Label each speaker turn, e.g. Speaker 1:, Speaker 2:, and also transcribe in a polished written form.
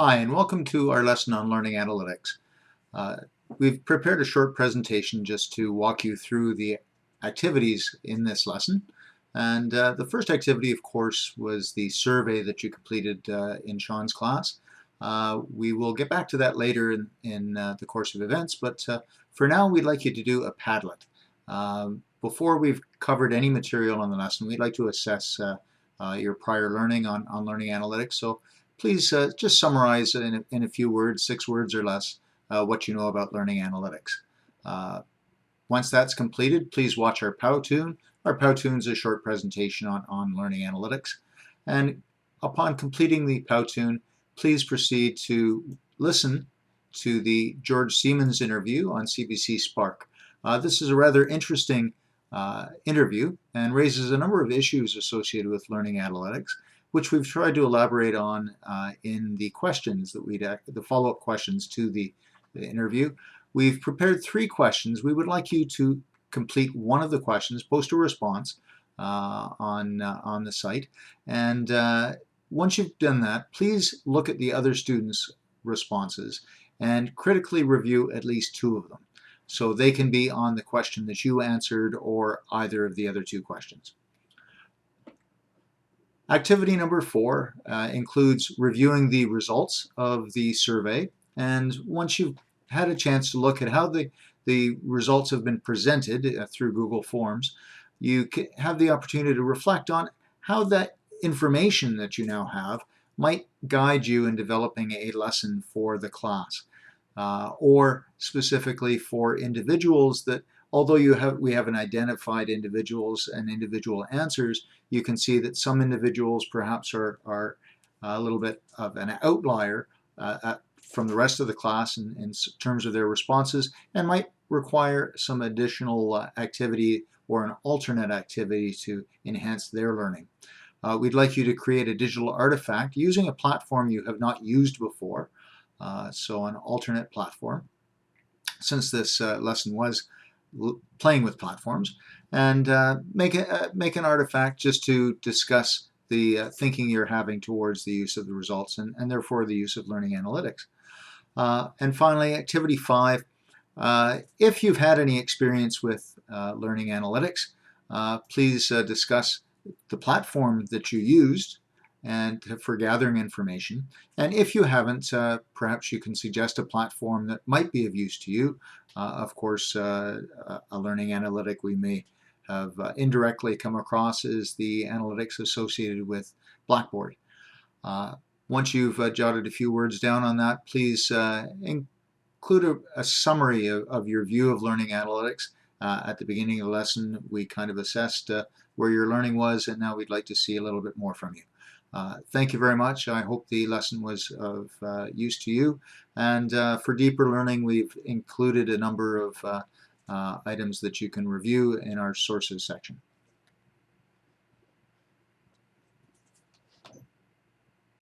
Speaker 1: Hi, and welcome to our lesson on learning analytics. Uh, we've prepared a short presentation just to walk you through the activities in this lesson. And the first activity, of course, was the survey that you completed in Sean's class. We will get back to that later in the course of events, but for now, we'd like you to do a Padlet. Before we've covered any material on the lesson, we'd like to assess your prior learning on learning analytics. So please just summarize in a few words, 6 words or less, what you know about learning analytics. Once that's completed, please watch our Powtoon. Our Powtoon is a short presentation on learning analytics. And upon completing the Powtoon, please proceed to listen to the George Siemens interview on CBC Spark. This is a rather interesting interview and raises a number of issues associated with learning analytics, which we've tried to elaborate on in the questions that the follow-up questions to the interview. We've prepared 3 questions. We would like you to complete one of the questions, post a response on the site, and once you've done that, please look at the other students' responses and critically review at least 2 of them, so they can be on the question that you answered or either of the other 2 questions. Activity number 4 includes reviewing the results of the survey, and once you've had a chance to look at how the results have been presented through Google Forms, you have the opportunity to reflect on how that information that you now have might guide you in developing a lesson for the class, or specifically for individuals that, although we haven't identified individuals and individual answers, you can see that some individuals perhaps are a little bit of an outlier from the rest of the class in terms of their responses, and might require some additional activity or an alternate activity to enhance their learning. We'd like you to create a digital artifact using a platform you have not used before, so an alternate platform, since this lesson was playing with platforms, and make an artifact just to discuss the thinking you're having towards the use of the results and therefore the use of learning analytics. And finally, activity 5, if you've had any experience with learning analytics, please discuss the platform that you used and for gathering information. And if you haven't, perhaps you can suggest a platform that might be of use to you. Of course, a learning analytic we may have indirectly come across is the analytics associated with Blackboard. Once you've jotted a few words down on that, please include a summary of your view of learning analytics. At the beginning of the lesson, we kind of assessed where your learning was, and now we'd like to see a little bit more from you. Thank you very much. I hope the lesson was of use to you. And for deeper learning, we've included a number of items that you can review in our sources section.